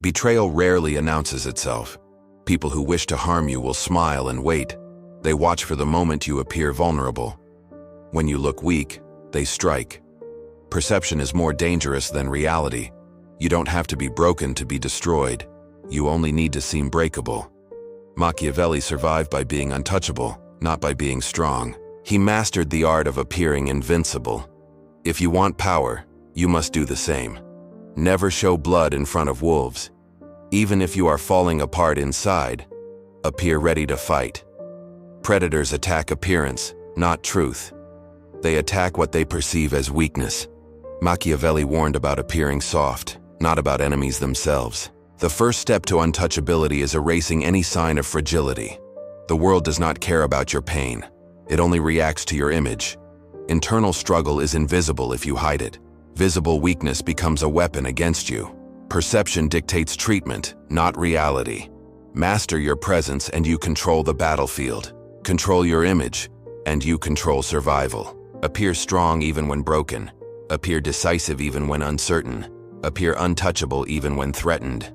Betrayal rarely announces itself. People who wish to harm you will smile and wait. They watch for the moment you appear vulnerable. When you look weak, they strike. Perception is more dangerous than reality. You don't have to be broken to be destroyed. You only need to seem breakable. Machiavelli survived by being untouchable, not by being strong. He mastered the art of appearing invincible. If you want power, you must do the same. Never show blood in front of wolves. Even if you are falling apart inside, appear ready to fight. Predators attack appearance, not truth. They attack what they perceive as weakness. Machiavelli warned about appearing soft, not about enemies themselves. The first step to untouchability is erasing any sign of fragility. The world does not care about your pain. It only reacts to your image. Internal struggle is invisible if you hide it. Visible weakness becomes a weapon against you. Perception dictates treatment, not reality. Master your presence and you control the battlefield. Control your image, and you control survival. Appear strong even when broken. Appear decisive even when uncertain. Appear untouchable even when threatened.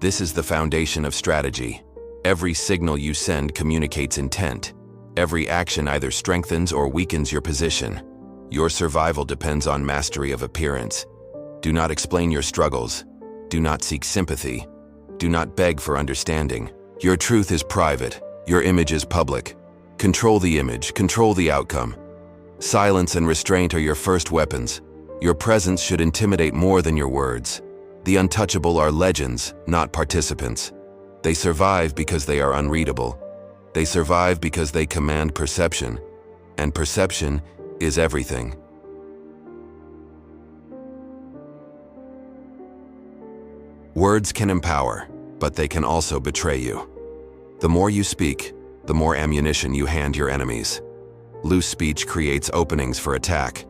This is the foundation of strategy. Every signal you send communicates intent. Every action either strengthens or weakens your position. Your survival depends on mastery of appearance. Do not explain your struggles. Do not seek sympathy. Do not beg for understanding. Your truth is private. Your image is public. Control the image, control the outcome. Silence and restraint are your first weapons. Your presence should intimidate more than your words. The untouchable are legends, not participants. They survive because they are unreadable. They survive because they command perception. And perception is everything. Words can empower, but they can also betray you. The more you speak, the more ammunition you hand your enemies. Loose speech creates openings for attack.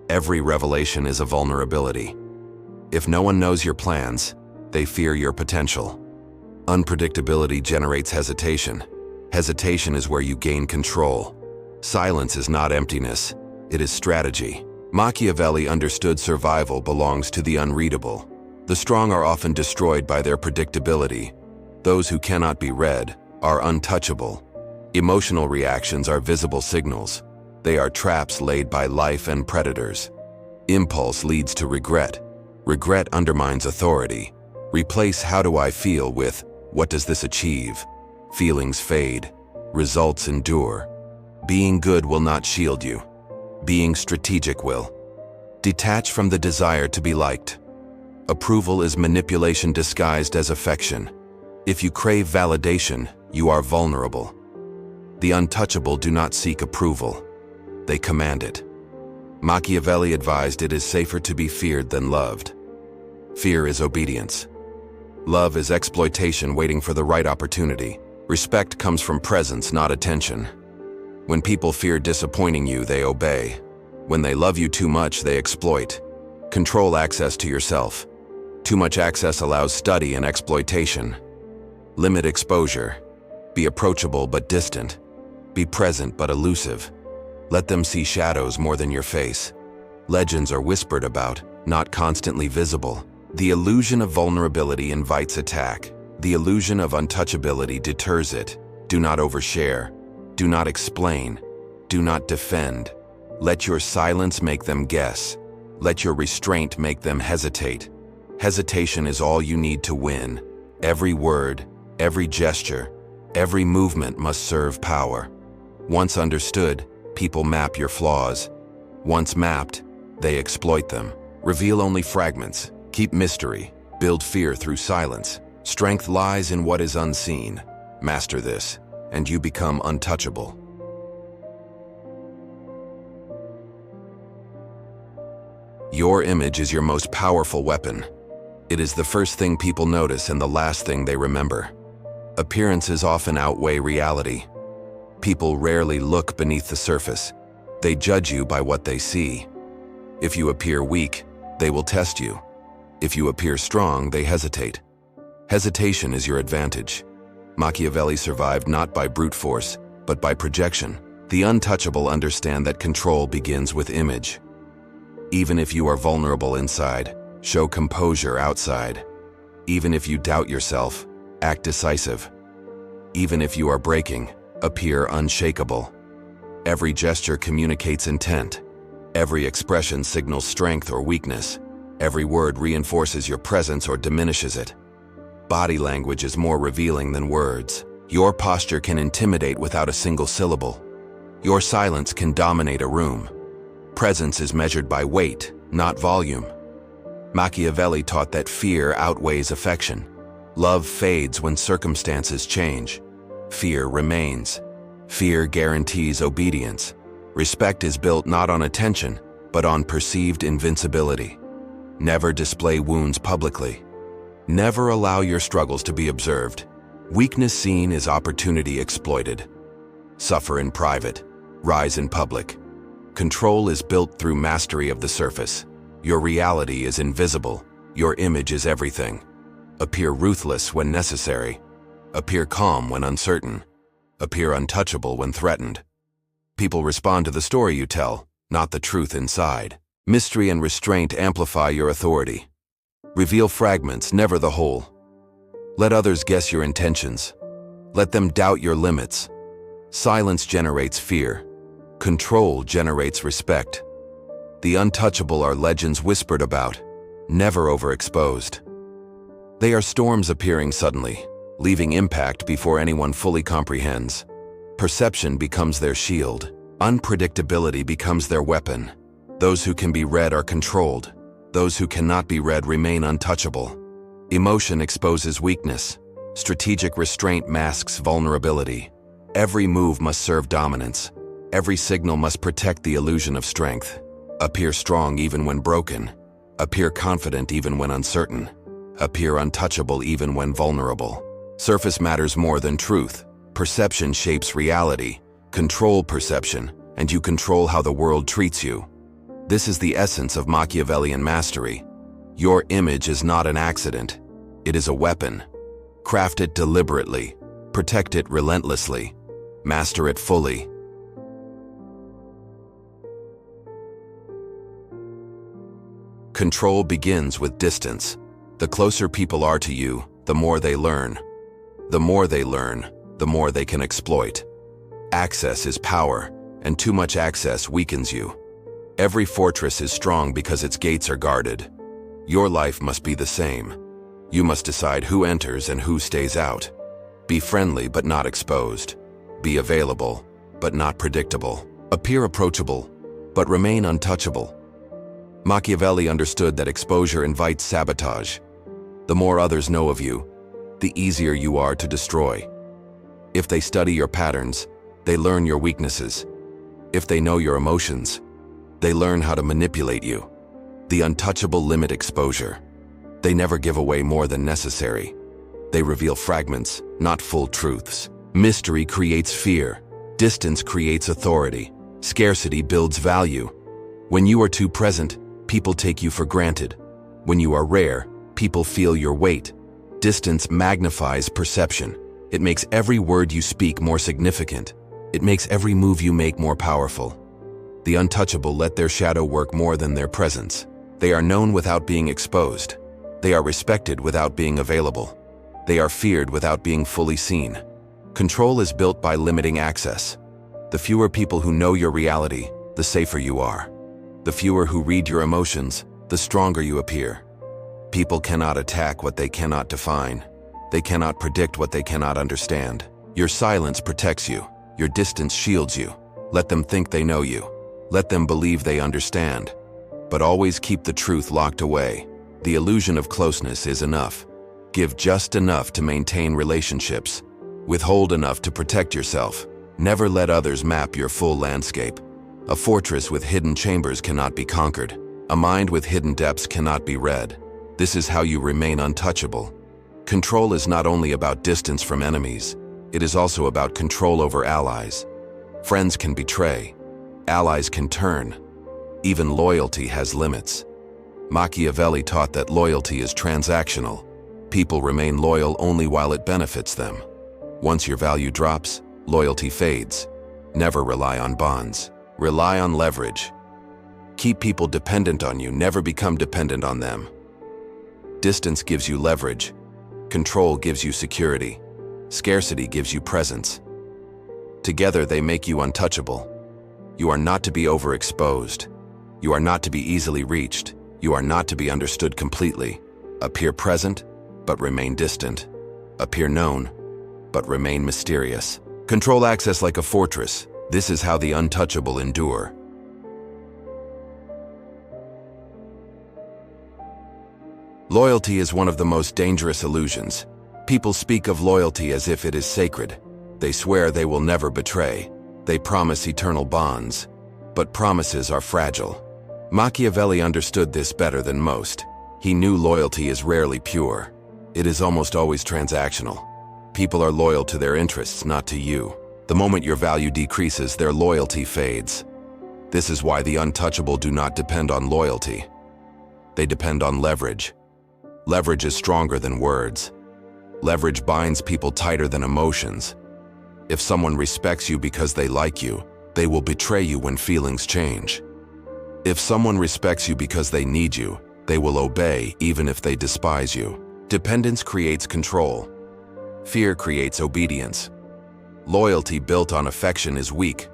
Every revelation is a vulnerability. If no one knows your plans, they fear your potential. Unpredictability generates hesitation. Hesitation is where you gain control. Silence is not emptiness, it is strategy. Machiavelli understood survival belongs to the unreadable. The strong are often destroyed by their predictability. Those who cannot be read are untouchable. Emotional reactions are visible signals. They are traps laid by life and predators. Impulse leads to regret. Regret undermines authority. Replace "how do I feel" with "what does this achieve?" Feelings fade. Results endure. Being good will not shield you. Being strategic will. Detach from the desire to be liked. Approval is manipulation disguised as affection. If you crave validation, you are vulnerable. The untouchable do not seek approval. They command it. Machiavelli advised it is safer to be feared than loved. Fear is obedience. Love is exploitation waiting for the right opportunity. Respect comes from presence, not attention. When people fear disappointing you, they obey. When they love you too much, they exploit. Control access to yourself. Too much access allows study and exploitation. Limit exposure. Be approachable but distant. Be present but elusive. Let them see shadows more than your face. Legends are whispered about, not constantly visible. The illusion of vulnerability invites attack. The illusion of untouchability deters it. Do not overshare. Do not explain. Do not defend. Let your silence make them guess. Let your restraint make them hesitate. Hesitation is all you need to win. Every word, every gesture, every movement must serve power. Once understood, people map your flaws. Once mapped, they exploit them. Reveal only fragments. Keep mystery. Build fear through silence. Strength lies in what is unseen. Master this, and you become untouchable. Your image is your most powerful weapon. It is the first thing people notice and the last thing they remember. Appearances often outweigh reality. People rarely look beneath the surface. They judge you by what they see. If you appear weak, they will test you. If you appear strong, they hesitate. Hesitation is your advantage. Machiavelli survived not by brute force, but by projection. The untouchable understand that control begins with image. Even if you are vulnerable inside, show composure outside. Even if you doubt yourself, act decisive. Even if you are breaking, appear unshakable. Every gesture communicates intent. Every expression signals strength or weakness. Every word reinforces your presence or diminishes it. Body language is more revealing than words. Your posture can intimidate without a single syllable. Your silence can dominate a room. Presence is measured by weight, not volume. Machiavelli taught that fear outweighs affection. Love fades when circumstances change. Fear remains. Fear guarantees obedience. Respect is built not on attention, but on perceived invincibility. Never display wounds publicly. Never allow your struggles to be observed. Weakness seen is opportunity exploited. Suffer in private, rise in public. Control is built through mastery of the surface. Your reality is invisible. Your image is everything. Appear ruthless when necessary. Appear calm when uncertain. Appear untouchable when threatened. People respond to the story you tell, not the truth inside. Mystery and restraint amplify your authority. Reveal fragments, never the whole. Let others guess your intentions. Let them doubt your limits. Silence generates fear. Control generates respect. The untouchable are legends whispered about, never overexposed. They are storms appearing suddenly, leaving impact before anyone fully comprehends. Perception becomes their shield. Unpredictability becomes their weapon. Those who can be read are controlled. Those who cannot be read remain untouchable. Emotion exposes weakness. Strategic restraint masks vulnerability. Every move must serve dominance. Every signal must protect the illusion of strength. Appear strong even when broken. Appear confident even when uncertain. Appear untouchable even when vulnerable. Surface matters more than truth. Perception shapes reality. Control perception, and you control how the world treats you. This is the essence of Machiavellian mastery. Your image is not an accident. It is a weapon. Craft it deliberately. Protect it relentlessly. Master it fully. Control begins with distance. The closer people are to you, the more they learn. The more they learn, the more they can exploit. Access is power, and too much access weakens you. Every fortress is strong because its gates are guarded. Your life must be the same. You must decide who enters and who stays out. Be friendly but not exposed. Be available but not predictable. Appear approachable but remain untouchable. Machiavelli understood that exposure invites sabotage. The more others know of you, the easier you are to destroy. If they study your patterns, they learn your weaknesses. If they know your emotions, they learn how to manipulate you. The untouchable limit exposure. They never give away more than necessary. They reveal fragments, not full truths. Mystery creates fear. Distance creates authority. Scarcity builds value. When you are too present, people take you for granted. When you are rare, people feel your weight. Distance magnifies perception. It makes every word you speak more significant. It makes every move you make more powerful. The untouchable let their shadow work more than their presence. They are known without being exposed. They are respected without being available. They are feared without being fully seen. Control is built by limiting access. The fewer people who know your reality, the safer you are. The fewer who read your emotions, the stronger you appear. People cannot attack what they cannot define. They cannot predict what they cannot understand. Your silence protects you. Your distance shields you. Let them think they know you. Let them believe they understand. But always keep the truth locked away. The illusion of closeness is enough. Give just enough to maintain relationships. Withhold enough to protect yourself. Never let others map your full landscape. A fortress with hidden chambers cannot be conquered. A mind with hidden depths cannot be read. This is how you remain untouchable. Control is not only about distance from enemies, it is also about control over allies. Friends can betray. Allies can turn. Even loyalty has limits. Machiavelli taught that loyalty is transactional. People remain loyal only while it benefits them. Once your value drops, loyalty fades. Never rely on bonds. Rely on leverage. Keep people dependent on you, never become dependent on them. Distance gives you leverage. Control gives you security. Scarcity gives you presence. Together they make you untouchable. You are not to be overexposed. You are not to be easily reached. You are not to be understood completely. Appear present, but remain distant. Appear known, but remain mysterious. Control access like a fortress. This is how the untouchable endure. Loyalty is one of the most dangerous illusions. People speak of loyalty as if it is sacred. They swear they will never betray. They promise eternal bonds. But promises are fragile. Machiavelli understood this better than most. He knew loyalty is rarely pure. It is almost always transactional. People are loyal to their interests, not to you. The moment your value decreases, their loyalty fades. This is why the untouchable do not depend on loyalty. They depend on leverage. Leverage is stronger than words. Leverage binds people tighter than emotions. If someone respects you because they like you, they will betray you when feelings change. If someone respects you because they need you, they will obey even if they despise you. Dependence creates control. Fear creates obedience. Loyalty built on affection is weak.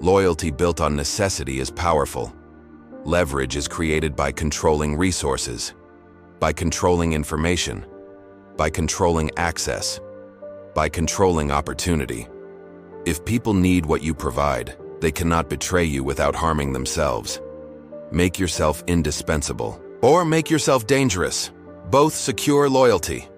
Loyalty built on necessity is powerful. Leverage is created by controlling resources, by controlling information, by controlling access, by controlling opportunity. If people need what you provide, they cannot betray you without harming themselves. Make yourself indispensable, or make yourself dangerous. Both secure loyalty.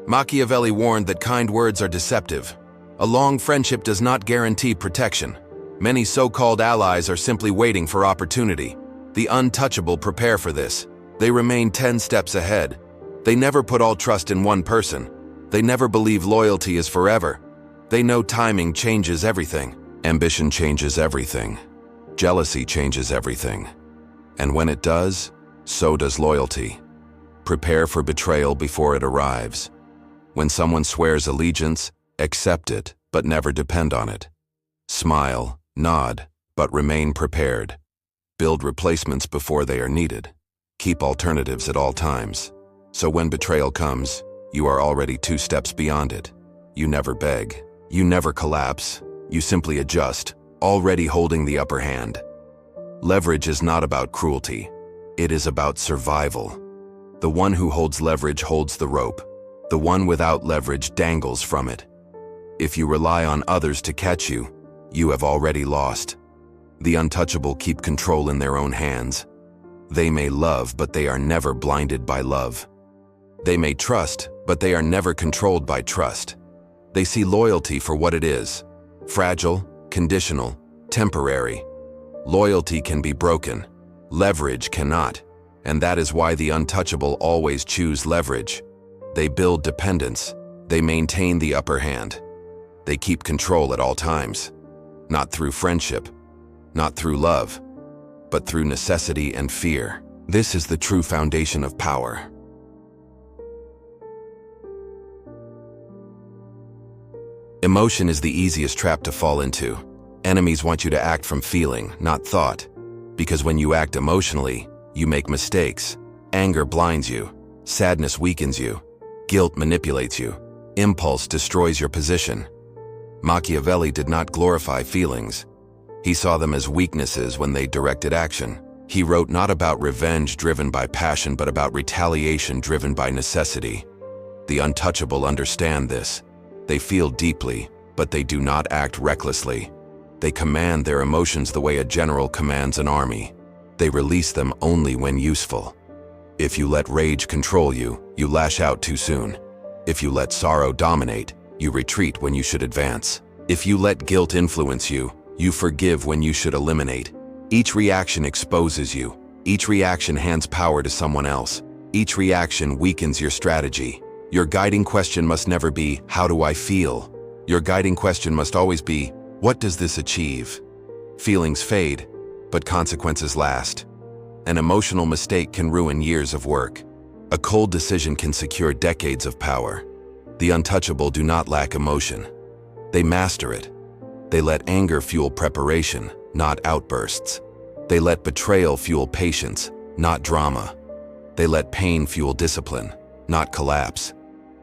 Machiavelli warned that kind words are deceptive. A long friendship does not guarantee protection. Many so-called allies are simply waiting for opportunity. The untouchable prepare for this. They remain 10 steps ahead. They never put all trust in one person. They never believe loyalty is forever. They know timing changes everything. Ambition changes everything. Jealousy changes everything. And when it does, so does loyalty. Prepare for betrayal before it arrives. When someone swears allegiance, accept it, but never depend on it. Smile, nod, but remain prepared. Build replacements before they are needed. Keep alternatives at all times. So when betrayal comes, you are already 2 steps beyond it. You never beg. You never collapse. You simply adjust, already holding the upper hand. Leverage is not about cruelty. It is about survival. The one who holds leverage holds the rope. The one without leverage dangles from it. If you rely on others to catch you, you have already lost. The untouchable keep control in their own hands. They may love, but they are never blinded by love. They may trust, but they are never controlled by trust. They see loyalty for what it is: fragile, conditional, temporary. Loyalty can be broken. Leverage cannot. And that is why the untouchable always choose leverage. They build dependence. They maintain the upper hand. They keep control at all times. Not through friendship, not through love, but through necessity and fear. This is the true foundation of power. Emotion is the easiest trap to fall into. Enemies want you to act from feeling, not thought. Because when you act emotionally, you make mistakes. Anger blinds you. Sadness weakens you. Guilt manipulates you. Impulse destroys your position. Machiavelli did not glorify feelings. He saw them as weaknesses when they directed action. He wrote not about revenge driven by passion, but about retaliation driven by necessity. The untouchable understand this. They feel deeply, but they do not act recklessly. They command their emotions the way a general commands an army. They release them only when useful. If you let rage control you, you lash out too soon. If you let sorrow dominate, you retreat when you should advance. If you let guilt influence you, you forgive when you should eliminate. Each reaction exposes you. Each reaction hands power to someone else. Each reaction weakens your strategy. Your guiding question must never be, how do I feel? Your guiding question must always be, what does this achieve? Feelings fade, but consequences last. An emotional mistake can ruin years of work. A cold decision can secure decades of power. The untouchable do not lack emotion. They master it. They let anger fuel preparation, not outbursts. They let betrayal fuel patience, not drama. They let pain fuel discipline, not collapse.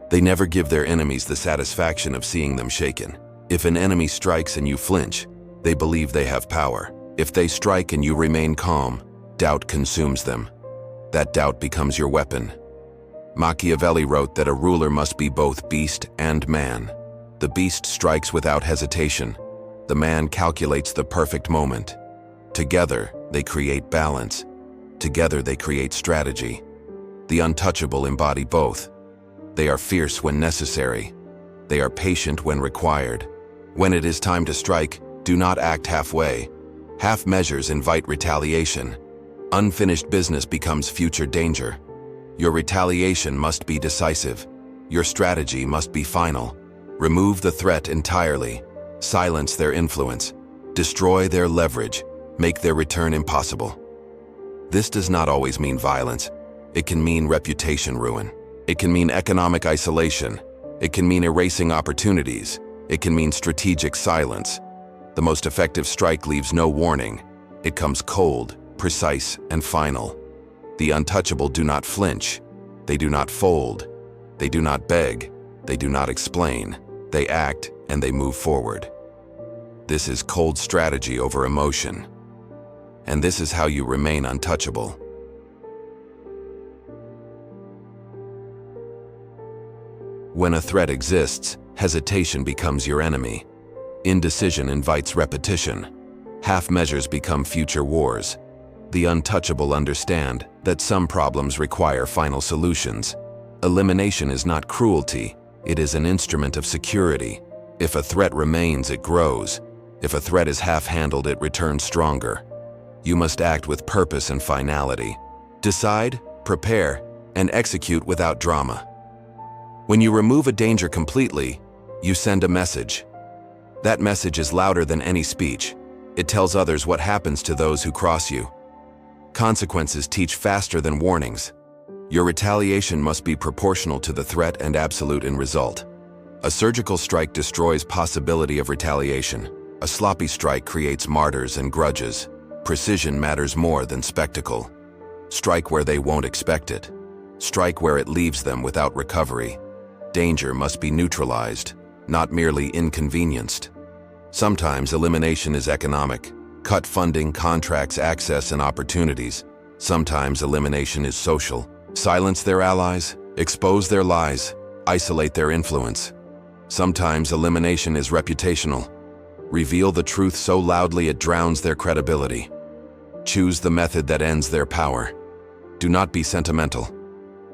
They never give their enemies the satisfaction of seeing them shaken. If an enemy strikes and you flinch, they believe they have power. If they strike and you remain calm, doubt consumes them. That doubt becomes your weapon. Machiavelli wrote that a ruler must be both beast and man. The beast strikes without hesitation. The man calculates the perfect moment. Together, they create balance. Together, they create strategy. The untouchable embody both. They are fierce when necessary. They are patient when required. When it is time to strike, do not act halfway. Half measures invite retaliation. Unfinished business becomes future danger. Your retaliation must be decisive. Your strategy must be final. Remove the threat entirely. Silence their influence. Destroy their leverage. Make their return impossible. This does not always mean violence. It can mean reputation ruin. It can mean economic isolation. It can mean erasing opportunities. It can mean strategic silence. The most effective strike leaves no warning. It comes cold, precise, and final. The untouchable do not flinch. They do not fold. They do not beg. They do not explain. They act and they move forward. This is cold strategy over emotion. And this is how you remain untouchable. When a threat exists, hesitation becomes your enemy. Indecision invites repetition. Half measures become future wars. The untouchable understand that some problems require final solutions. Elimination is not cruelty. It is an instrument of security. If a threat remains, it grows. If a threat is half-handled, it returns stronger. You must act with purpose and finality. Decide, prepare, and execute without drama. When you remove a danger completely, you send a message. That message is louder than any speech. It tells others what happens to those who cross you. Consequences teach faster than warnings. Your retaliation must be proportional to the threat and absolute in result. A surgical strike destroys possibility of retaliation. A sloppy strike creates martyrs and grudges. Precision matters more than spectacle. Strike where they won't expect it. Strike where it leaves them without recovery. Danger must be neutralized, not merely inconvenienced. Sometimes elimination is economic. Cut funding, contracts, access, and opportunities. Sometimes elimination is social. Silence their allies, expose their lies, isolate their influence. Sometimes elimination is reputational. Reveal the truth so loudly it drowns their credibility. Choose the method that ends their power. Do not be sentimental.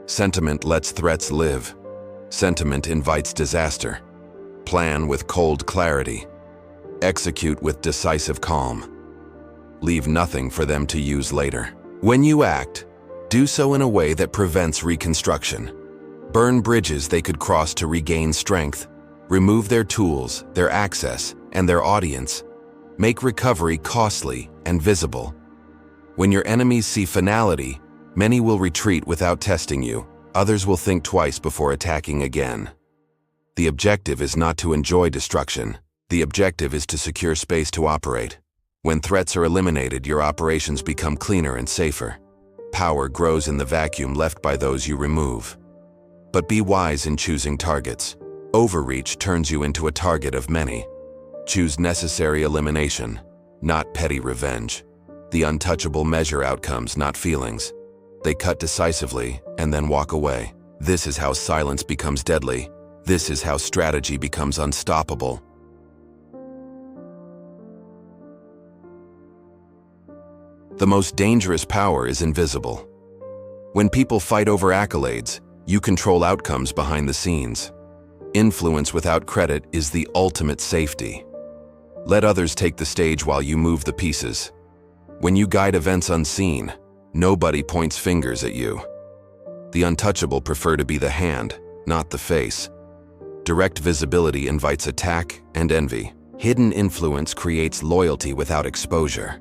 Sentiment lets threats live. Sentiment invites disaster. Plan with cold clarity. Execute with decisive calm. Leave nothing for them to use later. When you act, do so in a way that prevents reconstruction. Burn bridges they could cross to regain strength. Remove their tools, their access, and their audience. Make recovery costly and visible. When your enemies see finality, many will retreat without testing you. Others will think twice before attacking again. The objective is not to enjoy destruction. The objective is to secure space to operate. When threats are eliminated, your operations become cleaner and safer. Power grows in the vacuum left by those you remove. But be wise in choosing targets. Overreach turns you into a target of many. Choose necessary elimination, not petty revenge. The untouchable measure outcomes, not feelings. They cut decisively and then walk away. This is how silence becomes deadly. This is how strategy becomes unstoppable. The most dangerous power is invisible. When people fight over accolades, you control outcomes behind the scenes. Influence without credit is the ultimate safety. Let others take the stage while you move the pieces. When you guide events unseen, nobody points fingers at you. The untouchable prefer to be the hand, not the face. Direct visibility invites attack and envy. Hidden influence creates loyalty without exposure.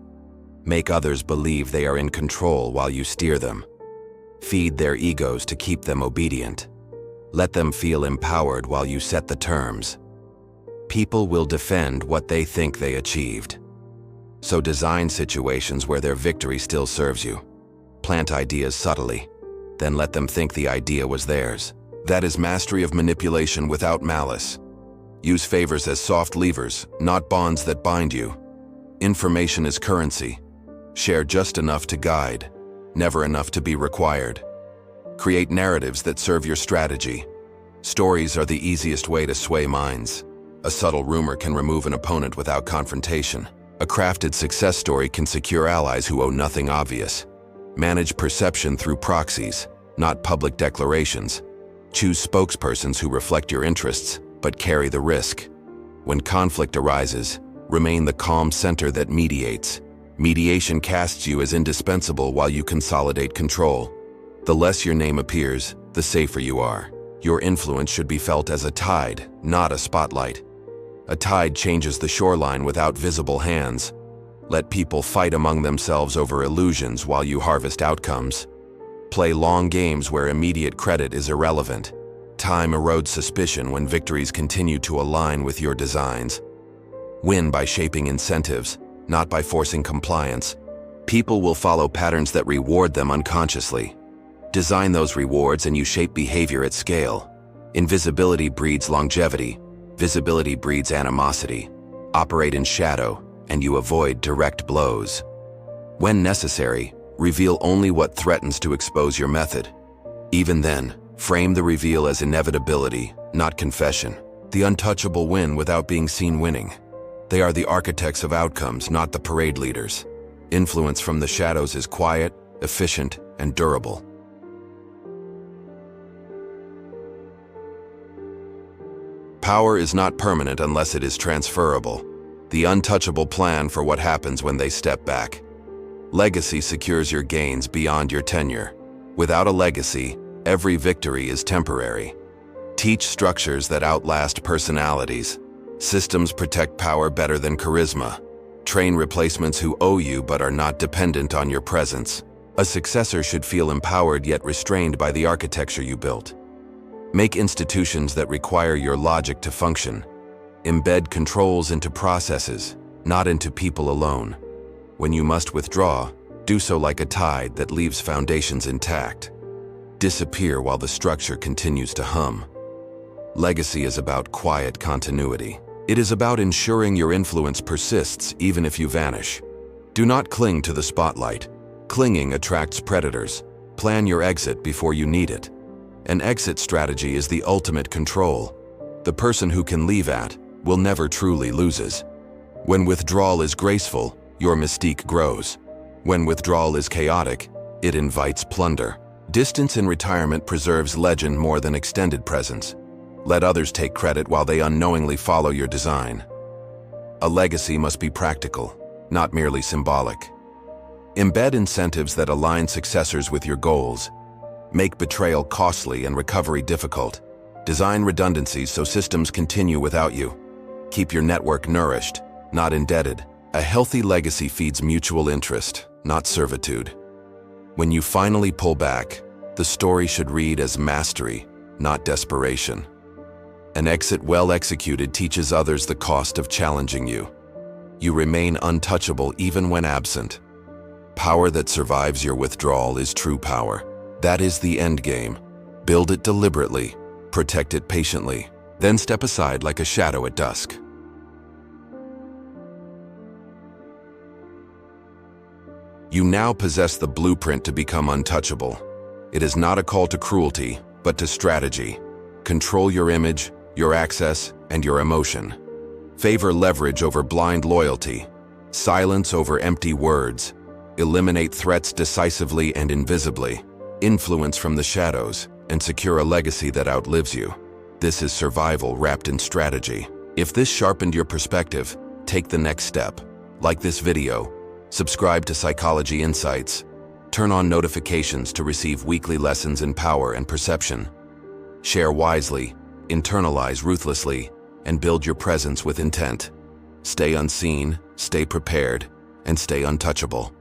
Make others believe they are in control while you steer them. Feed their egos to keep them obedient. Let them feel empowered while you set the terms. People will defend what they think they achieved. So design situations where their victory still serves you. Plant ideas subtly, then let them think the idea was theirs. That is mastery of manipulation without malice. Use favors as soft levers, not bonds that bind you. Information is currency. Share just enough to guide, never enough to be required. Create narratives that serve your strategy. Stories are the easiest way to sway minds. A subtle rumor can remove an opponent without confrontation. A crafted success story can secure allies who owe nothing obvious. Manage perception through proxies, not public declarations. Choose spokespersons who reflect your interests, but carry the risk. When conflict arises, remain the calm center that mediates. Mediation casts you as indispensable while you consolidate control. The less your name appears, the safer you are. Your influence should be felt as a tide, not a spotlight. A tide changes the shoreline without visible hands. Let people fight among themselves over illusions while you harvest outcomes. Play long games where immediate credit is irrelevant. Time erodes suspicion when victories continue to align with your designs. Win by shaping incentives, not by forcing compliance. People will follow patterns that reward them unconsciously. Design those rewards and you shape behavior at scale. Invisibility breeds longevity. Visibility breeds animosity. Operate in shadow, and you avoid direct blows. When necessary, reveal only what threatens to expose your method. Even then, frame the reveal as inevitability, not confession. The untouchable win without being seen winning. They are the architects of outcomes, not the parade leaders. Influence from the shadows is quiet, efficient, and durable. Power is not permanent unless it is transferable. The untouchable plan for what happens when they step back. Legacy secures your gains beyond your tenure. Without a legacy, every victory is temporary. Teach structures that outlast personalities. Systems protect power better than charisma. Train replacements who owe you but are not dependent on your presence. A successor should feel empowered yet restrained by the architecture you built. Make institutions that require your logic to function. Embed controls into processes, not into people alone. When you must withdraw, do so like a tide that leaves foundations intact. Disappear while the structure continues to hum. Legacy is about quiet continuity. It is about ensuring your influence persists even if you vanish. Do not cling to the spotlight. Clinging attracts predators. Plan your exit before you need it. An exit strategy is the ultimate control. The person who can leave will never truly loses. When withdrawal is graceful, your mystique grows. When withdrawal is chaotic, it invites plunder. Distance in retirement preserves legend more than extended presence. Let others take credit while they unknowingly follow your design. A legacy must be practical, not merely symbolic. Embed incentives that align successors with your goals. Make betrayal costly and recovery difficult. Design redundancies so systems continue without you. Keep your network nourished, not indebted. A healthy legacy feeds mutual interest, not servitude. When you finally pull back, the story should read as mastery, not desperation. An exit well executed teaches others the cost of challenging you. You remain untouchable even when absent. Power that survives your withdrawal is true power. That is the end game. Build it deliberately, protect it patiently, then step aside like a shadow at dusk. You now possess the blueprint to become untouchable. It is not a call to cruelty, but to strategy. Control your image, your access, and your emotion. Favor leverage over blind loyalty. Silence over empty words. Eliminate threats decisively and invisibly. Influence from the shadows, and secure a legacy that outlives you. This is survival wrapped in strategy. If this sharpened your perspective, take the next step. Like this video, subscribe to Psychology Insights, turn on notifications to receive weekly lessons in power and perception. Share wisely, internalize ruthlessly, and build your presence with intent. Stay unseen, stay prepared, and stay untouchable.